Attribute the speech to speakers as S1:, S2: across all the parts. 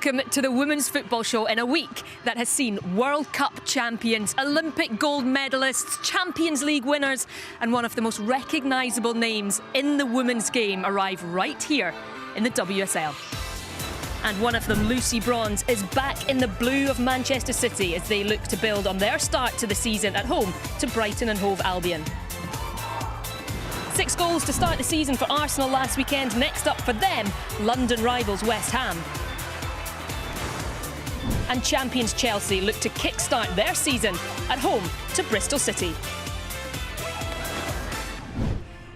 S1: Welcome to the Women's Football Show in a week that has seen World Cup champions, Olympic gold medalists, Champions League winners and one of the most recognisable names in the women's game arrive right here in the WSL. And one of them, Lucy Bronze, is back in the blue of Manchester City as they look to build on their start to the season at home to Brighton and Hove Albion. 6 goals to start the season for Arsenal last weekend. Next up for them, London rivals West Ham. And champions Chelsea look to kickstart their season at home to Bristol City.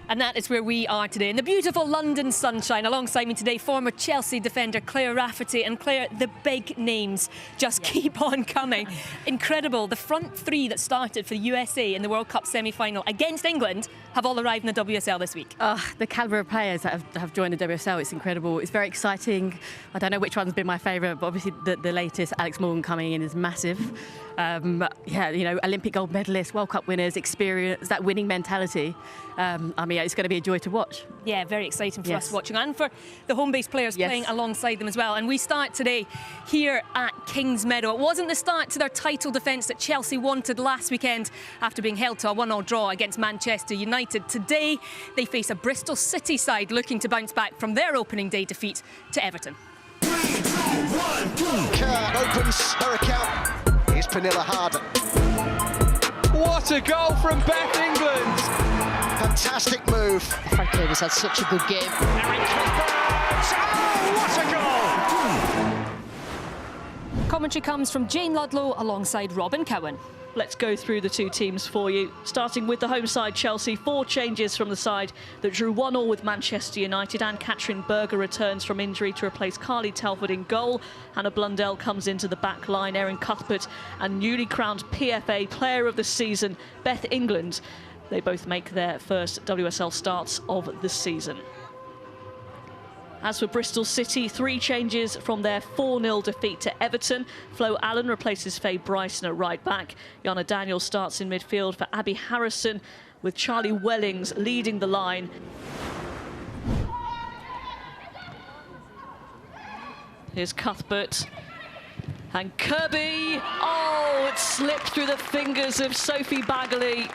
S1: And that is where we are today, in the beautiful London sunshine. Alongside me today, former Chelsea defender Claire Rafferty. And Claire, the big names just keep on coming. Incredible. The front three that started for the USA in the World Cup semi-final against England have all arrived in the WSL this week.
S2: The calibre of players that have joined the WSL, it's incredible. It's very exciting. I don't know which one's been my favourite, but obviously the latest, Alex Morgan coming in, is massive. Yeah, you know, Olympic gold medalists, World Cup winners, experience, that winning mentality. I mean, it's going to be a joy to watch.
S1: Yeah, very exciting for us watching, and for the home-based players playing alongside them as well. And we start today here at Kingsmeadow. It wasn't the start to their title defence that Chelsea wanted last weekend after being held to a 1-1 draw against Manchester United. Today, they face a Bristol City side looking to bounce back from their opening day defeat to Everton.
S3: 3, 2, 1, Kerr opens her account. Here's Pernilla Harden.
S4: What a goal from Beth England!
S3: Fantastic move.
S5: Frank Davis had such a good game.
S4: Erin Cuthbert! Oh, what a goal!
S1: Commentary comes from Jane Ludlow alongside Robin Cowan.
S6: Let's go through the two teams for you. Starting with the home side, Chelsea. 4 changes from the side that drew 1-1 with Manchester United. And Katrin Berger returns from injury to replace Carly Telford in goal. Hannah Blundell comes into the back line. Erin Cuthbert and newly crowned PFA Player of the Season, Beth England. They both make their first WSL starts of the season. As for Bristol City, 3 changes from their 4-0 defeat to Everton. Flo Allen replaces Faye Bryson at right back. Jana Daniels starts in midfield for Abby Harrison, with Charlie Wellings leading the line. Here's Cuthbert. And Kirby! Oh, it slipped through the fingers of Sophie Baggerly.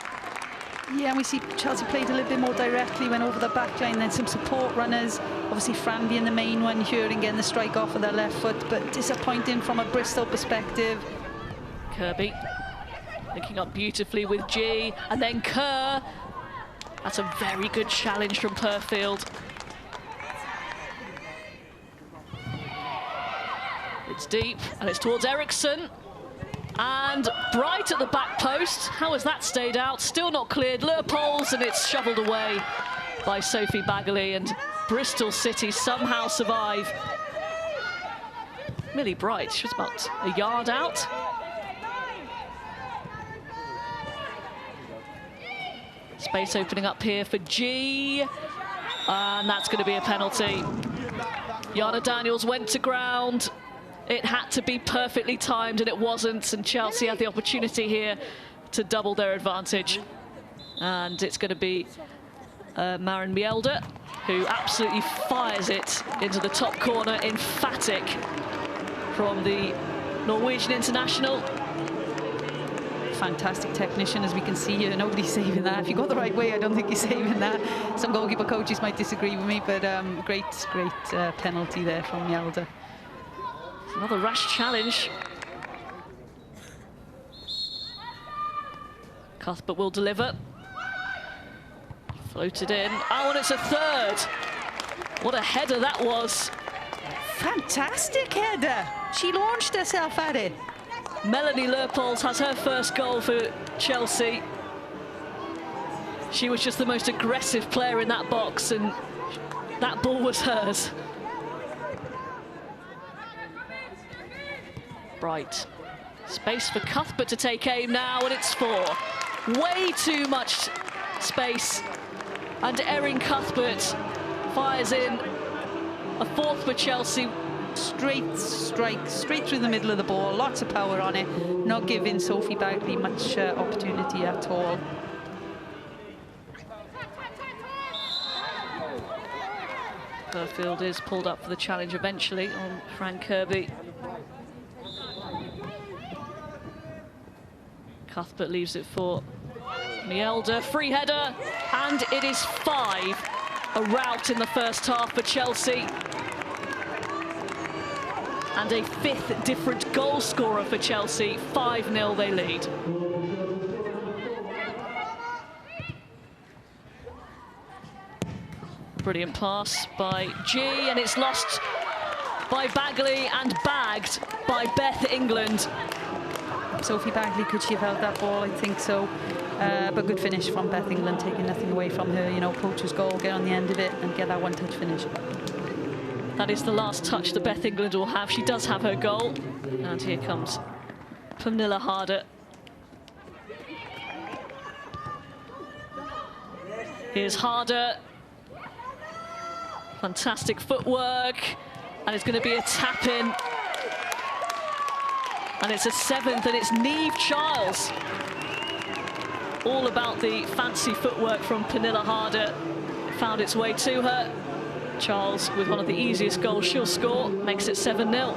S7: Yeah, and we see Chelsea played a little bit more directly, went over the back line, then some support runners. Obviously, Fran being the main one here and getting the strike off of their left foot, but disappointing from a Bristol perspective.
S6: Kirby linking up beautifully with G, and then Kerr. That's a very good challenge from Purfield. It's deep, and it's towards Eriksson. And Bright at the back post. How has that stayed out? Still not cleared. Leupolz, and it's shoveled away by Sophie Baggerly, and Bristol City somehow survive. Millie Bright, she was about a yard out. Space opening up here for G, and that's going to be a penalty. Jana Daniels went to ground. It had to be perfectly timed, and it wasn't, and Chelsea had the opportunity here to double their advantage. And it's going to be Maren Mjelde, who absolutely fires it into the top corner. Emphatic from the Norwegian international.
S7: Fantastic technician, as we can see here. Nobody's saving that. If you go the right way, I don't think you're saving that. Some goalkeeper coaches might disagree with me, but great penalty there from Mjelde.
S6: Another rash challenge. Cuthbert will deliver. Floated in. Oh, and it's a third. What a header that was.
S7: Fantastic header. She launched herself at it.
S6: Melanie Leupolz has her first goal for Chelsea. She was just the most aggressive player in that box, and that ball was hers. Bright. Space for Cuthbert to take aim now, and it's 4. Way too much space. And Erin Cuthbert fires in a 4th for Chelsea.
S7: Straight strike, straight through the middle of the ball. Lots of power on it. Not giving Sophie Baggerly much opportunity at all.
S6: Burfield is pulled up for the challenge eventually on Fran Kirby. Cuthbert leaves it for Mjelde, free header, and it is 5. A rout in the first half for Chelsea. And a 5th different goal scorer for Chelsea. 5-0 they lead. Brilliant pass by G, and it's lost by Bagley and bagged by Beth England.
S7: Sophie Bagley, could she have held that ball? I think so. But good finish from Beth England, taking nothing away from her. You know, poacher's goal, get on the end of it and get that one-touch finish.
S6: That is the last touch that Beth England will have. She does have her goal. And here comes Pernille Harder. Here's Harder. Fantastic footwork. And it's going to be a tap-in. And it's a 7th, and it's Niamh Charles. All about the fancy footwork from Pernille Harder. Found its way to her. Charles, with one of the easiest goals she'll score, makes it 7-0.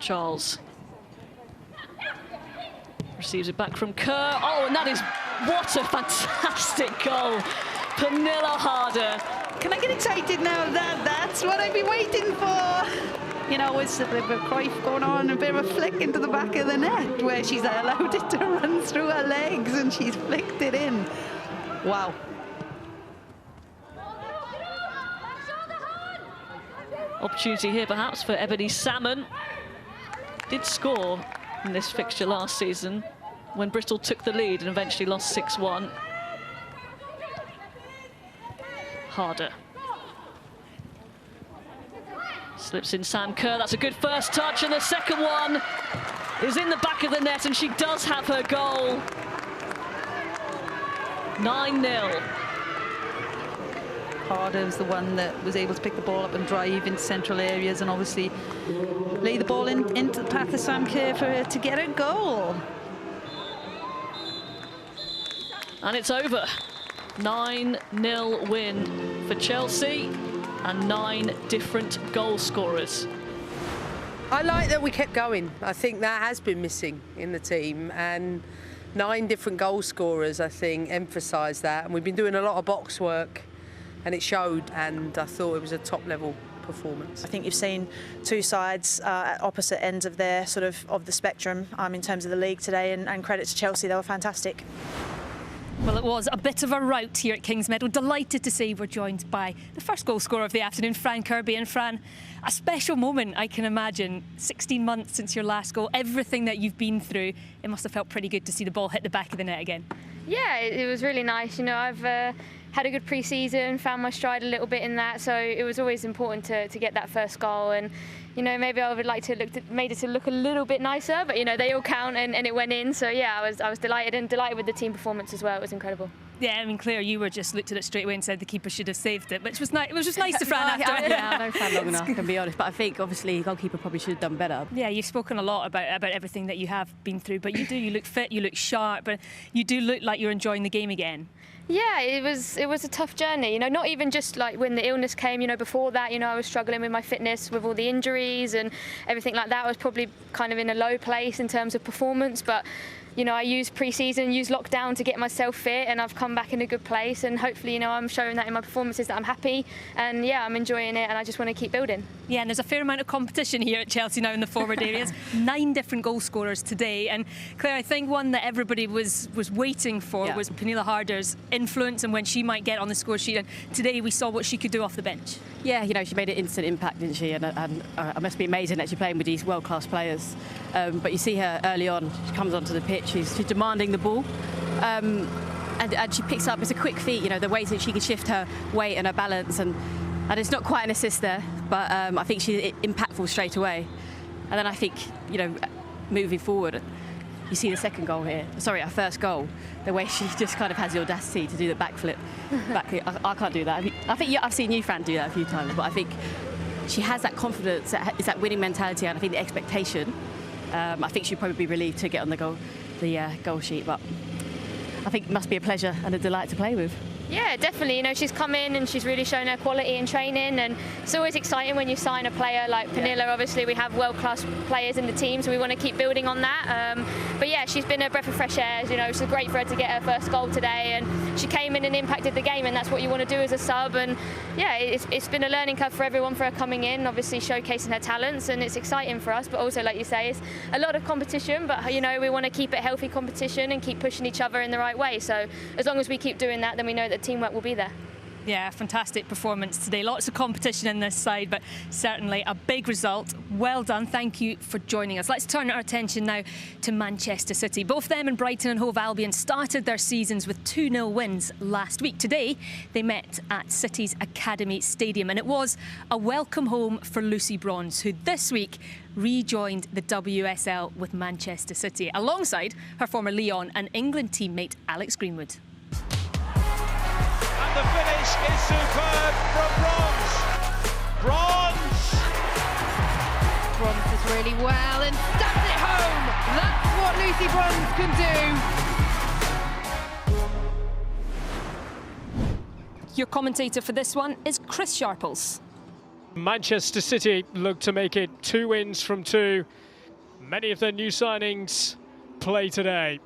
S6: Charles receives it back from Kerr. Oh, and that is, what a fantastic goal. Pernille Harder.
S7: Can I get excited now? That's what I've been waiting for. You know, it's a bit of a Cruyff going on, a bit of a flick into the back of the net where she's allowed it to run through her legs and she's flicked it in. Wow.
S6: Opportunity here perhaps for Ebony Salmon. Did score in this fixture last season when Bristol took the lead and eventually lost 6-1. Harder. Slips in Sam Kerr, that's a good first touch, and the second one is in the back of the net, and she does have her goal. 9-0.
S7: Harder was the one that was able to pick the ball up and drive into central areas and obviously lay the ball into the path of Sam Kerr for her to get a goal.
S6: And it's over. 9-0 win for Chelsea. And 9 different goal scorers.
S8: I like that we kept going. I think that has been missing in the team, and 9 different goal scorers, I think, emphasise that. And we've been doing a lot of box work, and it showed, and I thought it was a top-level performance.
S9: I think you've seen 2 sides at opposite ends of their of the spectrum in terms of the league today, and credit to Chelsea, they were fantastic.
S1: Well, it was a bit of a rout here at Kingsmeadow. Delighted to say we're joined by the first goal scorer of the afternoon, Fran Kirby. And Fran, a special moment, I can imagine. 16 months since your last goal, everything that you've been through, it must have felt pretty good to see the ball hit the back of the net again.
S10: Yeah, it was really nice. You know, I've had a good pre-season, found my stride a little bit in that, so it was always important to get that first goal. And you know, maybe I would like to made it to look a little bit nicer, but you know, they all count, and it went in. So yeah, I was delighted, and delighted with the team performance as well. It was incredible.
S1: Yeah, I mean, Claire, you were just looked at it straight away and said the keeper should have saved it, which was nice. It was just nice to Fran after.
S2: Yeah, I don't Fran long enough, I can be honest, but I think obviously the goalkeeper probably should have done better.
S1: Yeah, you've spoken a lot about everything that you have been through, but you look fit, you look sharp, but you do look like you're enjoying the game again.
S10: Yeah, it was a tough journey, you know, not even just like when the illness came, you know, before that, you know, I was struggling with my fitness with all the injuries and everything like that. I was probably kind of in a low place in terms of performance, but you know, I used pre-season, used lockdown to get myself fit, and I've come back in a good place, and hopefully, you know, I'm showing that in my performances that I'm happy, and yeah, I'm enjoying it, and I just want to keep building.
S1: Yeah, and there's a fair amount of competition here at Chelsea now in the forward areas. 9 different goal scorers today, and Claire, I think one that everybody was waiting for was Pernille Harder's influence and when she might get on the score sheet, and today we saw what she could do off the bench.
S2: Yeah, you know, she made an instant impact, didn't she? And it must be amazing that she's playing with these world-class players. But you see her early on, she comes onto the pitch, she's demanding the ball. And she picks up, it's a quick feat, you know, the ways that she can shift her weight and her balance. And it's not quite an assist there, but I think she's impactful straight away. And then I think, you know, moving forward, you see the second goal here. Sorry, our first goal. The way she just kind of has the audacity to do the backflip. I can't do that. I think I've seen you, Fran, do that a few times, but I think she has that confidence. It's that winning mentality, and I think the expectation. I think she'd probably be relieved to get on the goal sheet, but I think it must be a pleasure and a delight to play with.
S10: Yeah, definitely. You know, she's come in and she's really shown her quality in training, and it's always exciting when you sign a player like Pernille. Obviously, we have world-class players in the team, so we want to keep building on that. But yeah, she's been a breath of fresh air. You know, it's great for her to get her first goal today, and she came in and impacted the game, and that's what you want to do as a sub. And yeah, it's been a learning curve for everyone for her coming in, obviously showcasing her talents, and it's exciting for us. But also, like you say, it's a lot of competition, but you know, we want to keep it healthy competition and keep pushing each other in the right way. So as long as we keep doing that, then we know that teamwork will be there.
S1: Yeah, fantastic performance today. Lots of competition in this side, but certainly a big result. Well done. Thank you for joining us. Let's turn our attention now to Manchester City. Both them and Brighton and Hove Albion started their seasons with 2-0 wins last week. Today, they met at City's Academy Stadium, and it was a welcome home for Lucy Bronze, who this week rejoined the WSL with Manchester City, alongside her former Lyon and England teammate Alex Greenwood.
S4: The finish is superb from Bronze.
S11: Bronze does really well and stabs it home. That's what Lucy Bronze can do.
S1: Your commentator for this one is Chris Sharples.
S12: Manchester City look to make it 2 wins from 2. Many of their new signings play today.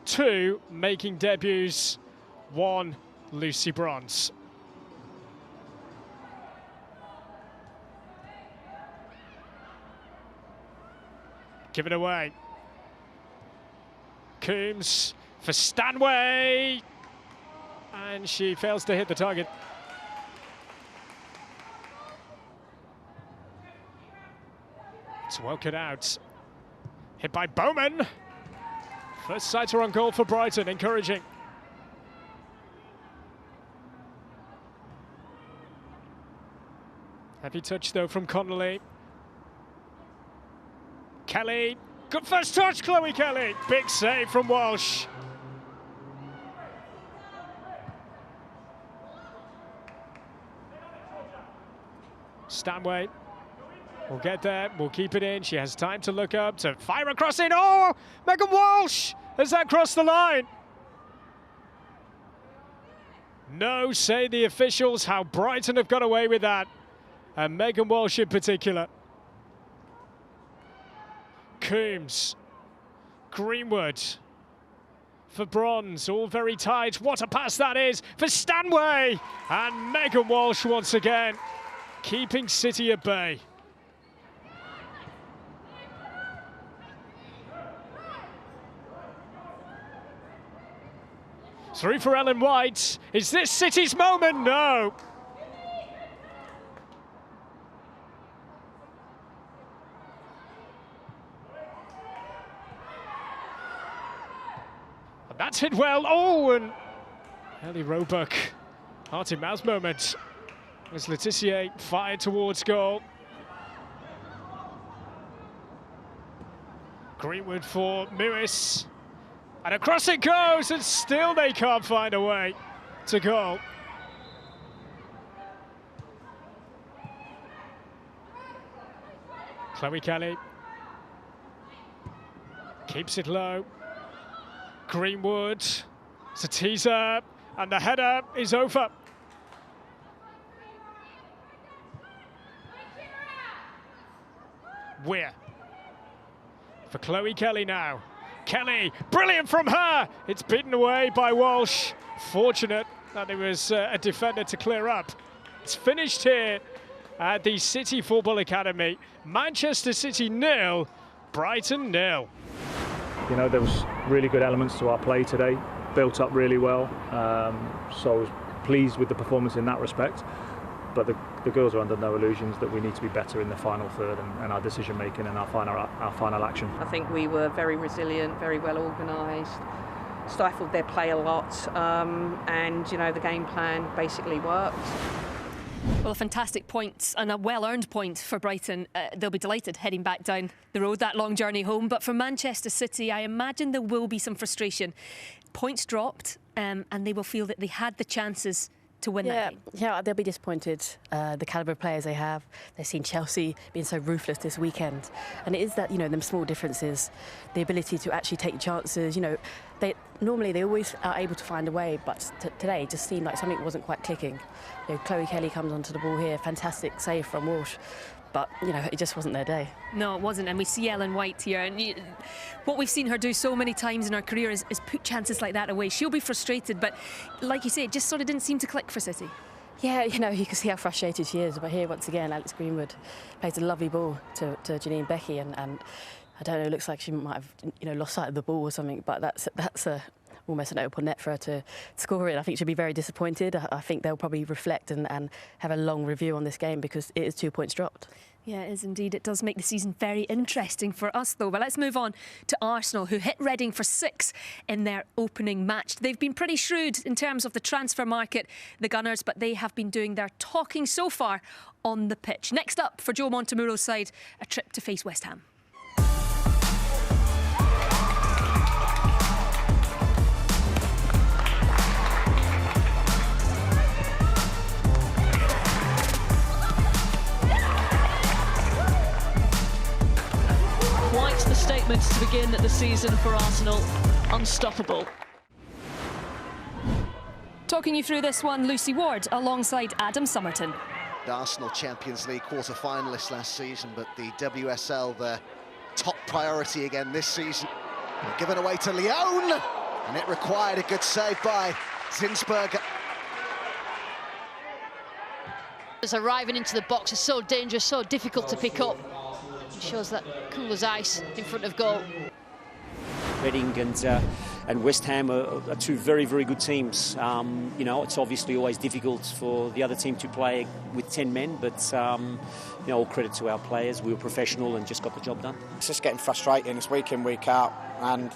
S12: 2 making debuts, 1 Lucy Bronze. Give it away. Coombs for Stanway. And she fails to hit the target. It's well cut out. Hit by Bowman. First sighter on goal for Brighton, encouraging. Heavy touch though from Connolly. Kelly, good first touch, Chloe Kelly. Big save from Walsh. Stanway will get there, we'll keep it in. She has time to look up, to fire across in. Oh, Megan Walsh, has that crossed the line? No, say the officials, how Brighton have got away with that. And Megan Walsh in particular. Coombs, Greenwood for Bronze, all very tight. What a pass that is for Stanway! And Megan Walsh once again, keeping City at bay. Through for Ellen White. Is this City's moment? No. That's hit well. Oh, and Ellie Roebuck, heart in mouth moment as Letitia fired towards goal. Greenwood for Mewis. And across it goes, and still they can't find a way to goal. Chloe Kelly keeps it low. Greenwood, it's a teaser, and the header is over. Weir for Chloe Kelly now. Kelly, brilliant from her. It's beaten away by Walsh. Fortunate that there was a defender to clear up. It's finished here at the City Football Academy. Manchester City 0, Brighton 0.
S13: You know, there was really good elements to our play today, built up really well, so I was pleased with the performance in that respect, but the girls are under no illusions that we need to be better in the final third and our decision making and our final action.
S14: I think we were very resilient, very well organised, stifled their play a lot, and you know, the game plan basically worked.
S1: Well, a fantastic point and a well-earned point for Brighton. They'll be delighted heading back down the road, that long journey home. But for Manchester City, I imagine there will be some frustration. Points dropped, and they will feel that they had the chances to win that game.
S2: Yeah, they'll be disappointed. The calibre of players they have. They've seen Chelsea being so ruthless this weekend. And it is that, you know, them small differences, the ability to actually take chances. You know, normally they always are able to find a way, but today it just seemed like something wasn't quite clicking. You know, Chloe Kelly comes onto the ball here, fantastic save from Walsh, but you know, it just wasn't their day.
S1: No, it wasn't, and we see Ellen White here, and what we've seen her do so many times in her career is put chances like that away. She'll be frustrated, but like you say, it just sort of didn't seem to click for City.
S2: Yeah, you know, you can see how frustrated she is, but here once again Alex Greenwood plays a lovely ball to Janine Becky, and I don't know, it looks like she might have, you know, lost sight of the ball or something, but that's almost an open net for her to score it. I think she'll be very disappointed. I think they'll probably reflect and have a long review on this game because it is 2 points dropped.
S1: Yeah, it is indeed. It does make the season very interesting for us, though. But let's move on to Arsenal, who hit Reading for 6 in their opening match. They've been pretty shrewd in terms of the transfer market, the Gunners, but they have been doing their talking so far on the pitch. Next up, for Joe Montemuro's side, a trip to face West Ham.
S6: The statements to begin the season for Arsenal, unstoppable.
S1: Talking you through this one, Lucy Ward alongside Adam Summerton.
S3: The Arsenal Champions League quarter-finalists last season, but the WSL their top priority again this season. Given away to Lyon, and it required a good save by Zinsberger.
S5: Arriving into the box is so dangerous, so difficult to pick up. Shows that cool as ice in front of goal.
S15: Reading and West Ham are two very, very good teams. You know, it's obviously always difficult for the other team to play with 10 men, but you know, all credit to our players. We were professional and just got the job done.
S16: It's just getting frustrating. It's week in, week out, and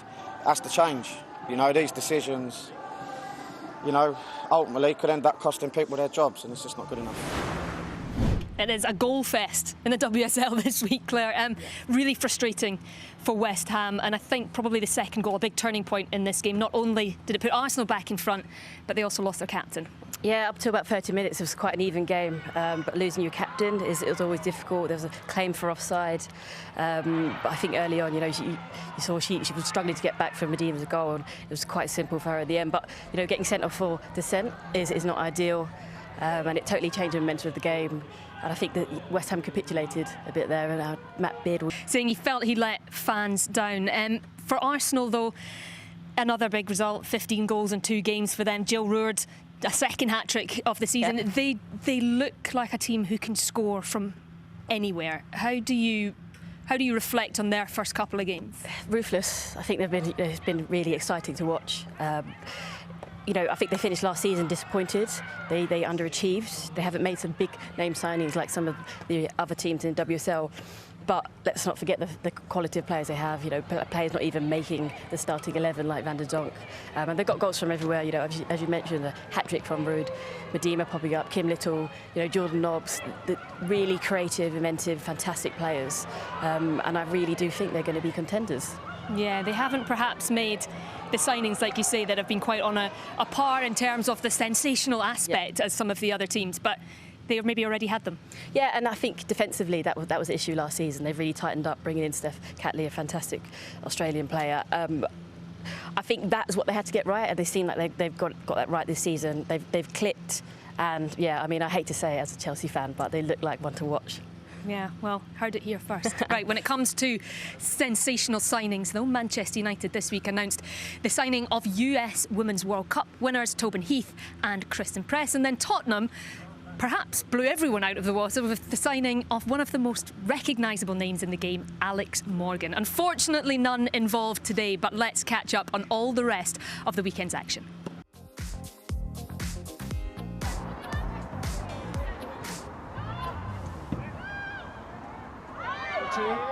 S16: that's the change. You know, these decisions, you know, ultimately could end up costing people their jobs, and it's just not good enough.
S1: It is a goal fest in the WSL this week, Claire. Really frustrating for West Ham, and I think probably the second goal, a big turning point in this game. Not only did it put Arsenal back in front, but they also lost their captain.
S2: Yeah, up to about 30 minutes it was quite an even game, but losing your captain it was always difficult. There was a claim for offside, but I think early on, you know, you saw she was struggling to get back from Medina's goal, and it was quite simple for her at the end. But you know, getting sent off for dissent is not ideal, and it totally changed the momentum of the game. And I think that West Ham capitulated a bit there, and Matt Beard
S1: saying he felt he let fans down. For Arsenal, though, another big result, 15 goals in 2 games for them. Jill Roord, a second hat-trick of the season. Yeah. They look like a team who can score from anywhere. How do you reflect on their first couple of games?
S2: Ruthless. I think it's been really exciting to watch. You know, I think they finished last season disappointed. They underachieved. They haven't made some big name signings like some of the other teams in WSL. But let's not forget the quality of players they have. You know, players not even making the starting 11 like Van der Donk. And they've got goals from everywhere. You know, as you mentioned, the hat-trick from Rood, Medina popping up, Kim Little, you know, Jordan Nobbs, the really creative, inventive, fantastic players. And I really do think they're going to be contenders.
S1: Yeah, they haven't perhaps made the signings, like you say, that have been quite on a par in terms of the sensational aspect as some of the other teams, but they've maybe already had them.
S2: Yeah, and I think defensively that was the issue last season. They've really tightened up, bringing in Steph Catley, a fantastic Australian player. I think that's what they had to get right, and they seem like they've got that right this season. They've clicked, and yeah, I mean, I hate to say it as a Chelsea fan, but they look like one to watch.
S1: Yeah, well, heard it here first. Right, when it comes to sensational signings, though, Manchester United this week announced the signing of US Women's World Cup winners Tobin Heath and Kristen Press, and then Tottenham perhaps blew everyone out of the water with the signing of one of the most recognisable names in the game, Alex Morgan. Unfortunately, none involved today, but let's catch up on all the rest of the weekend's action.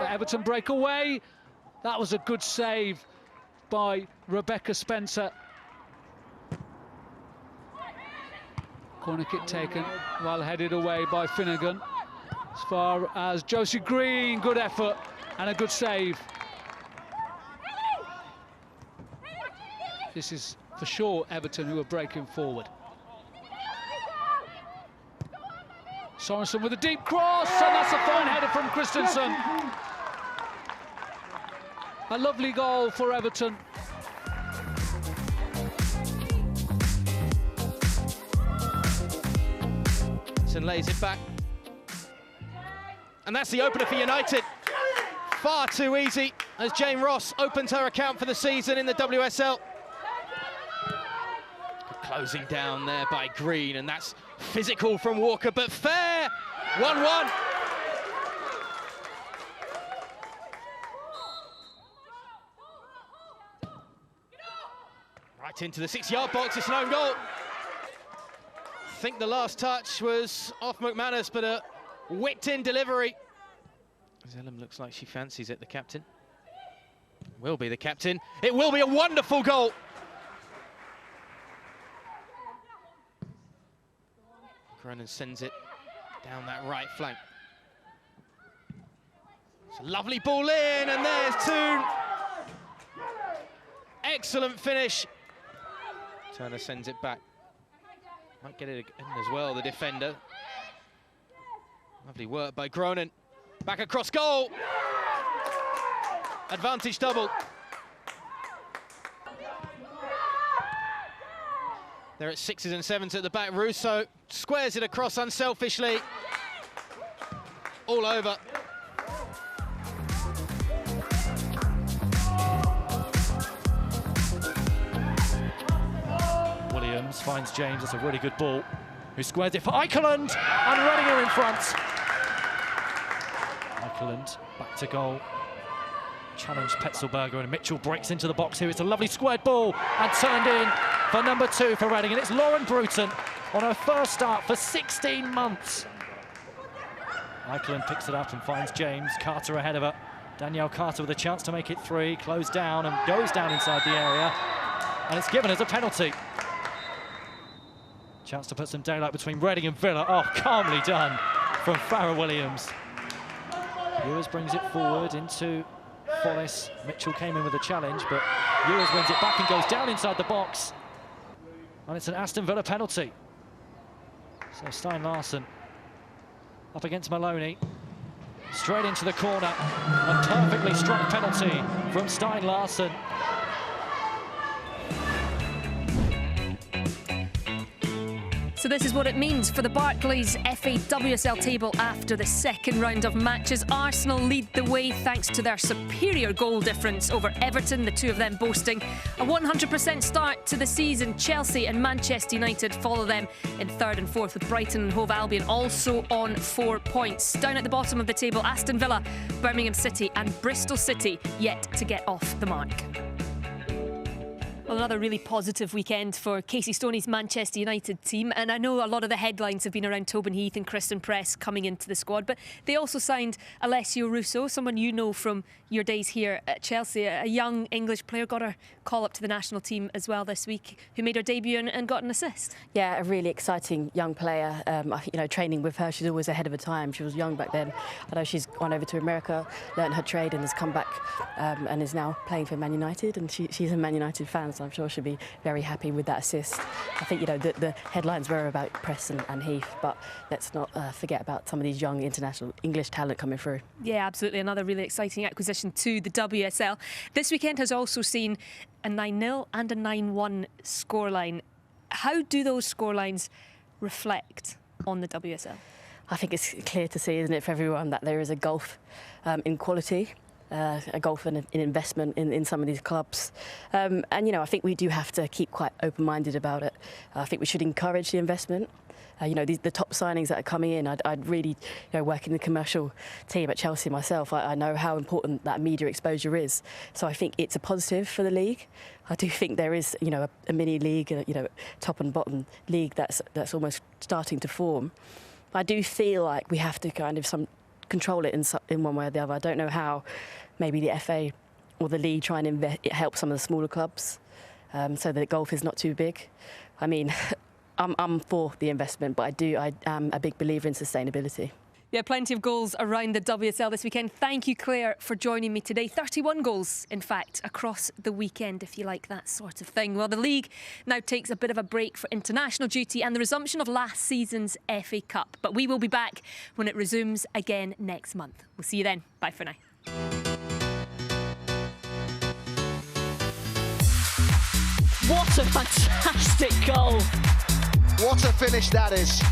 S17: Everton break away. That was a good save by Rebecca Spencer. Corner kick taken, well headed away by Finnegan. As far as Josie Green, good effort and a good save. This is for sure Everton who are breaking forward. Sorensen with a deep cross, and that's a fine header from Christensen. A lovely goal for Everton.
S18: Burton lays it back. And that's the opener for United. Far too easy as Jane Ross opens her account for the season in the WSL. Closing down there by Green, and that's physical from Walker, but fair. 1-1. Right into the 6-yard box, it's an own goal. I think the last touch was off McManus, but a whipped-in delivery. Zellum looks like she fancies it, the captain. Will be the captain. It will be a wonderful goal. Cronin sends it down that right flank. It's a lovely ball in, and there's Toon. Excellent finish. Turner sends it back. Might get it in as well, the defender. Lovely work by Cronin. Back across goal. Advantage double. They're at 6s and 7s at the back. Russo squares it across unselfishly. All over.
S19: Williams finds James. That's a really good ball. Who squares it for Eikeland, and Reading are in front. Eikeland back to goal. Challenged Petzelberger, and Mitchell breaks into the box here. It's a lovely squared ball and turned in for number 2 for Reading, and it's Lauren Bruton on her first start for 16 months. Eikeland picks it up and finds James. Carter ahead of her. Danielle Carter with a chance to make it 3, closed down and goes down inside the area, and it's given as a penalty. Chance to put some daylight between Reading and Villa. Oh, calmly done from Farrah Williams. Ewers brings it forward into Follis. Mitchell came in with a challenge, but Ewers wins it back and goes down inside the box. And it's an Aston Villa penalty. So Stein Larsen up against Maloney. Straight into the corner. A perfectly struck penalty from Stein Larsen.
S1: So this is what it means for the Barclays FA WSL table after the second round of matches. Arsenal lead the way thanks to their superior goal difference over Everton, the two of them boasting a 100% start to the season. Chelsea and Manchester United follow them in 3rd and 4th, with Brighton and Hove Albion also on 4 points. Down at the bottom of the table, Aston Villa, Birmingham City and Bristol City yet to get off the mark. Well, another really positive weekend for Casey Stoney's Manchester United team, and I know a lot of the headlines have been around Tobin Heath and Kristen Press coming into the squad, but they also signed Alessio Russo, someone you know from your days here at Chelsea, a young English player, got her call up to the national team as well this week, who made her debut and got an assist.
S2: Yeah, a really exciting young player. Training with her, she's always ahead of her time. She was young back then. I know she's gone over to America, learned her trade, and has come back and is now playing for Man United. And she's a Man United fan, so I'm sure she'll be very happy with that assist. I think the headlines were about Press and Heath, but let's not forget about some of these young international English talent coming through.
S1: Yeah, absolutely. Another really exciting acquisition to the WSL. This weekend has also seen a 9-0 and a 9-1 scoreline. How do those scorelines reflect on the WSL?
S2: I think it's clear to see, isn't it, for everyone, that there is a gulf in quality, a gulf in investment in some of these clubs. And, I think we do have to keep quite open-minded about it. I think we should encourage the investment. The top signings that are coming in, I'd really, work in the commercial team at Chelsea myself. I know how important that media exposure is. So I think it's a positive for the league. I do think there is, a mini league, top and bottom league that's almost starting to form. I do feel like we have to kind of control it in one way or the other. I don't know how. Maybe the FA or the league try and help some of the smaller clubs so that the gulf is not too big. I mean, I'm for the investment, but I am a big believer in sustainability.
S1: Yeah, plenty of goals around the WSL this weekend. Thank you, Claire, for joining me today. 31 goals, in fact, across the weekend, if you like that sort of thing. Well, the league now takes a bit of a break for international duty and the resumption of last season's FA Cup. But we will be back when it resumes again next month. We'll see you then. Bye for now.
S6: What a fantastic goal!
S3: What a finish that is.